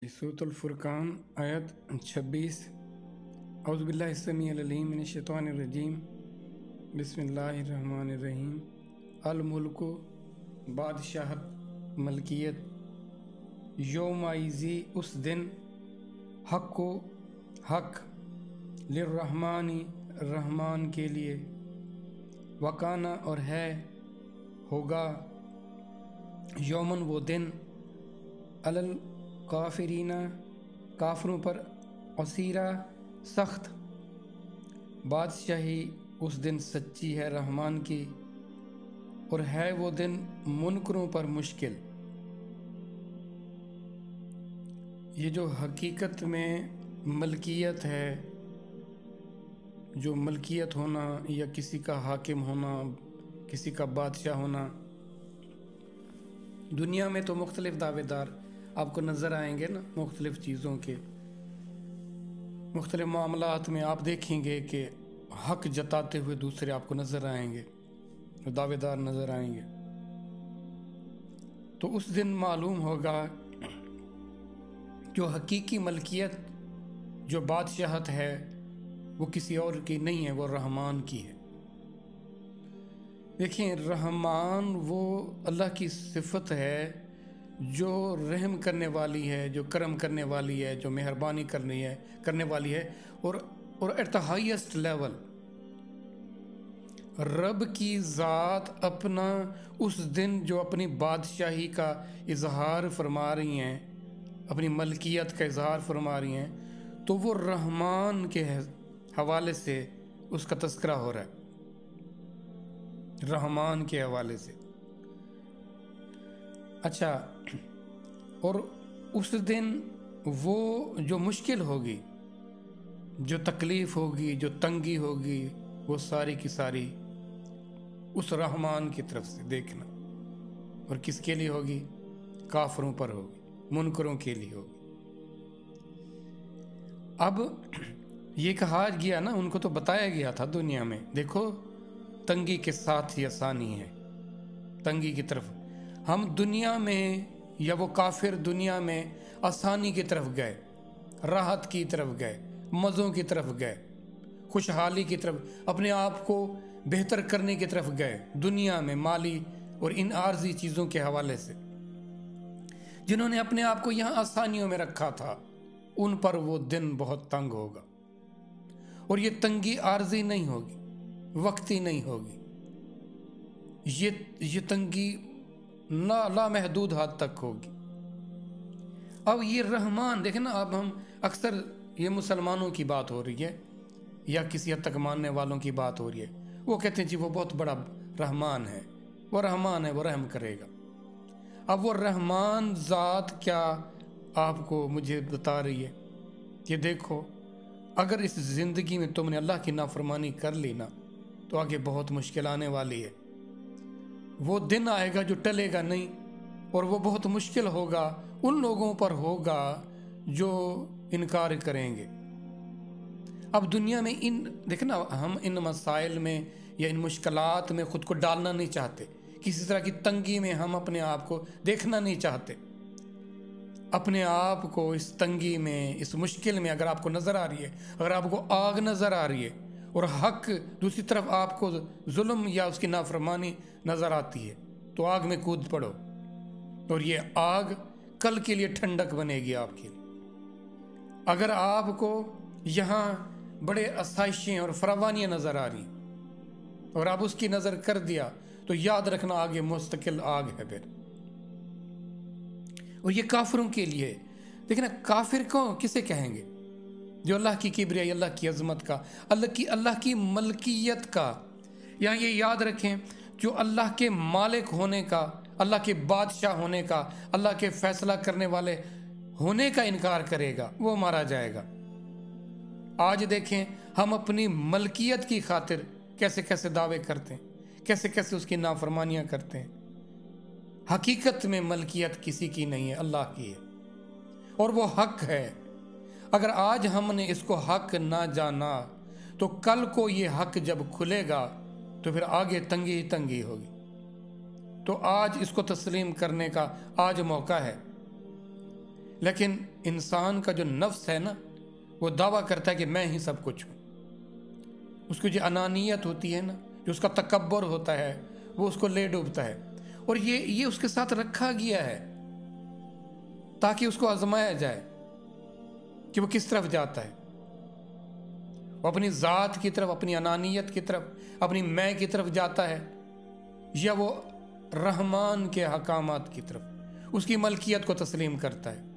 सूरतुल फुरकान आयत 26। औज़ुबिल्लाहि अस्समीउल अलीम मिनश शैतानिर रजीम बिस्मिल्लाहिर्रहमानिर्रहीम। अल मुल्कु बादशाहत मलकियत यौमाइज़ी उस दिन हक़्क़ु हक़ लिर्रहमानी रहमान के लिए वकाना और है होगा यौमन वो दिन अलल काफिरीना काफरों पर असीरा सख्त। बादशाही उस दिन सच्ची है रहमान की और है वो दिन मुनकरों पर मुश्किल। ये जो हकीकत में मलकियत है, जो मलकियत होना या किसी का हाकिम होना, किसी का बादशाह होना, दुनिया में तो मुख्तलिफ दावेदार आपको नज़र आएंगे ना। मुख्तलिफ चीज़ों के मुख्तलिफ मामलात में आप देखेंगे कि हक जताते हुए दूसरे आपको नज़र आएंगे, दावेदार नज़र आएंगे। तो उस दिन मालूम होगा जो हकीकी मलकियत, जो बादशाहत है, वो किसी और की नहीं है, वो रहमान की है। देखिए, रहमान वो अल्लाह की सिफत है जो रहम करने वाली है, जो करम करने वाली है, जो मेहरबानी करने वाली है। और एट द हाईएस्ट लेवल रब की ज़ात अपना उस दिन जो अपनी बादशाही का इजहार फरमा रही हैं, अपनी मलकियत का इजहार फरमा रही हैं, तो वो रहमान के हवाले से उसका तस्करा हो रहा है, रहमान के हवाले से। अच्छा, और उस दिन वो जो मुश्किल होगी, जो तकलीफ़ होगी, जो तंगी होगी, वो सारी की सारी उस रहमान की तरफ से देखना। और किसके लिए होगी? काफरों पर होगी, मुनकरों के लिए होगी। अब ये कहा गया ना, उनको तो बताया गया था दुनिया में, देखो तंगी के साथ ही आसानी है, तंगी की तरफ। हम दुनिया में या वो काफिर दुनिया में आसानी की तरफ गए, राहत की तरफ गए, मज़ों की तरफ गए, खुशहाली की तरफ, अपने आप को बेहतर करने की तरफ गए दुनिया में, माली और इन आर्जी चीज़ों के हवाले से। जिन्होंने अपने आप को यहाँ आसानियों में रखा था, उन पर वो दिन बहुत तंग होगा। और ये तंगी आर्जी नहीं होगी, वक्ती नहीं होगी, ये तंगी लामहदूद हद तक होगी। अब ये रहमान देखें ना, अब हम अक्सर ये मुसलमानों की बात हो रही है या किसी हद तक मानने वालों की बात हो रही है, वो कहते हैं जी वो बहुत बड़ा रहमान है, वो रहमान है, वो रहम करेगा। अब वो रहमान ज़ात क्या आपको मुझे बता रही है कि देखो, अगर इस ज़िंदगी में तुमने अल्लाह की नाफरमानी कर ली ना, तो आगे बहुत मुश्किल आने वाली है। वो दिन आएगा जो टलेगा नहीं, और वो बहुत मुश्किल होगा, उन लोगों पर होगा जो इनकार करेंगे। अब दुनिया में देखना, हम इन मसाइल में या इन मुश्किलात में ख़ुद को डालना नहीं चाहते, किसी तरह की तंगी में हम अपने आप को देखना नहीं चाहते। अपने आप को इस तंगी में, इस मुश्किल में अगर आपको नज़र आ रही है, अगर आपको आग नज़र आ रही है और हक दूसरी तरफ आपको जुल्म या उसकी नाफरमानी नज़र आती है, तो आग में कूद पड़ो, और ये आग कल के लिए ठंडक बनेगी आपके लिए। अगर आपको यहाँ बड़े आसाइशें और फरावानियाँ नज़र आ रही और आप उसकी नज़र कर दिया, तो याद रखना आगे मुस्तकिल आग है फिर। और ये काफिरों के लिए, देखना काफिर को किसे कहेंगे? जो अल्लाह की किबरियाई, अल्लाह की अज़मत का, अल्लाह की मलकियत का, यहाँ ये याद रखें, जो अल्लाह के मालिक होने का, अल्लाह के बादशाह होने का, अल्लाह के फैसला करने वाले होने का इनकार करेगा, वो मारा जाएगा। आज देखें हम अपनी मलकियत की खातिर कैसे कैसे दावे करते हैं, कैसे कैसे उसकी नाफरमानियाँ करते हैं। हकीकत में मलकियत किसी की नहीं है, अल्लाह की है, और वो हक है। अगर आज हमने इसको हक ना जाना, तो कल को ये हक जब खुलेगा तो फिर आगे तंगी ही तंगी होगी। तो आज इसको तस्लीम करने का आज मौका है। लेकिन इंसान का जो नफ्स है ना, वो दावा करता है कि मैं ही सब कुछ हूँ। उसकी जो अनानियत होती है ना, जो उसका तकब्बर होता है, वो उसको ले डूबता है। और ये उसके साथ रखा गया है ताकि उसको आजमाया जाए कि वो किस तरफ जाता है। वो अपनी ज़ात की तरफ, अपनी अनानियत की तरफ, अपनी मैं की तरफ जाता है, या वो रहमान के हकामात की तरफ, उसकी मलकियत को तस्लीम करता है।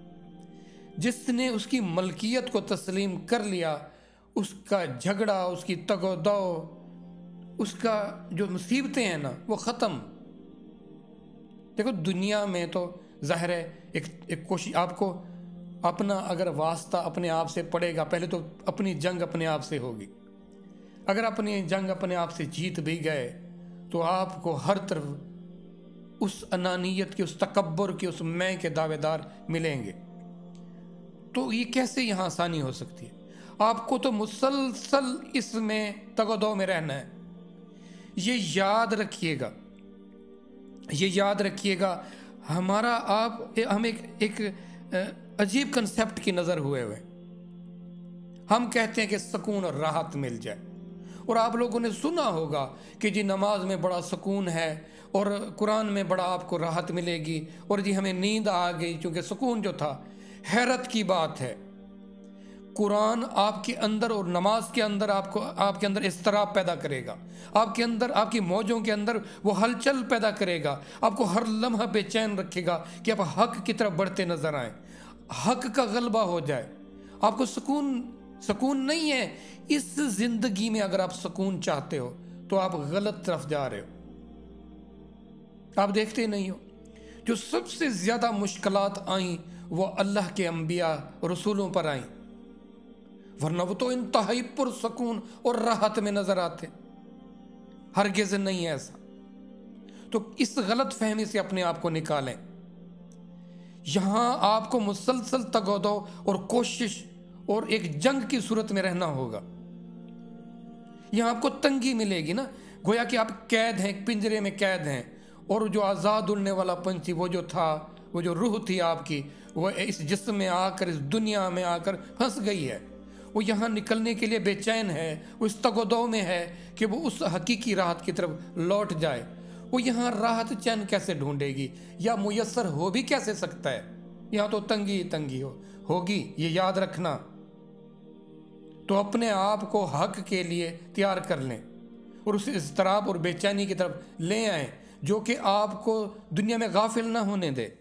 जिसने उसकी मलकियत को तस्लीम कर लिया, उसका झगड़ा, उसकी तगोदो, उसका जो मुसीबतें हैं ना, वो ख़त्म। देखो दुनिया में तो ज़ाहिर है एक कोशिश, आपको अपना अगर वास्ता अपने आप से पड़ेगा, पहले तो अपनी जंग अपने आप से होगी। अगर अपनी जंग अपने आप से जीत भी गए तो आपको हर तरफ उस अनानियत के, उस तकब्बुर के, उस मैं के दावेदार मिलेंगे। तो ये कैसे यहाँ आसानी हो सकती है? आपको तो मुसलसल इसमें तगदो में रहना है। ये याद रखिएगा, ये याद रखिएगा। हमारा हम एक अजीब कंसेप्ट की नज़र हुए हुए। हम कहते हैं कि सुकून और राहत मिल जाए, और आप लोगों ने सुना होगा कि जी नमाज में बड़ा सुकून है और कुरान में बड़ा आपको राहत मिलेगी, और जी हमें नींद आ गई क्योंकि सुकून जो था। हैरत की बात है, कुरान आपके अंदर और नमाज के अंदर आपके अंदर इस्तराब पैदा करेगा, आपके अंदर, आपकी मौजों के अंदर वो हलचल पैदा करेगा, आपको हर लम्हा बेचैन रखेगा कि आप हक की तरफ बढ़ते नजर आए, हक का गलबा हो जाए। आपको सुकून नहीं है इस जिंदगी में। अगर आप सुकून चाहते हो तो आप गलत तरफ जा रहे हो। आप देखते नहीं हो, जो सबसे ज्यादा मुश्किलात आई वो अल्लाह के अंबिया रसूलों पर आई, वरना वो तो इंतहाई पुरसकून और राहत में नजर आते। हरगिज़ नहीं है ऐसा। तो इस गलत फहमी से अपने आप को निकालें। यहां आपको मुसलसल तगोदो और कोशिश और एक जंग की सूरत में रहना होगा। यहां आपको तंगी मिलेगी ना, गोया कि आप कैद हैं, एक पिंजरे में कैद हैं, और जो आज़ाद उड़ने वाला पंछी, वो जो था, वो जो रूह थी आपकी, वो इस जिस्म में आकर, इस दुनिया में आकर फंस गई है। वो यहाँ निकलने के लिए बेचैन है, वो इस तगोदो में है कि वो उस हकीकी राहत की तरफ लौट जाए। वो यहाँ राहत चैन कैसे ढूंढेगी, या मुयस्सर हो भी कैसे सकता है? यहाँ तो तंगी ही तंगी होगी, ये याद रखना। तो अपने आप को हक के लिए तैयार कर लें और उस इज़्तिराब और बेचैनी की तरफ ले आएं, जो कि आपको दुनिया में गाफिल ना होने दे।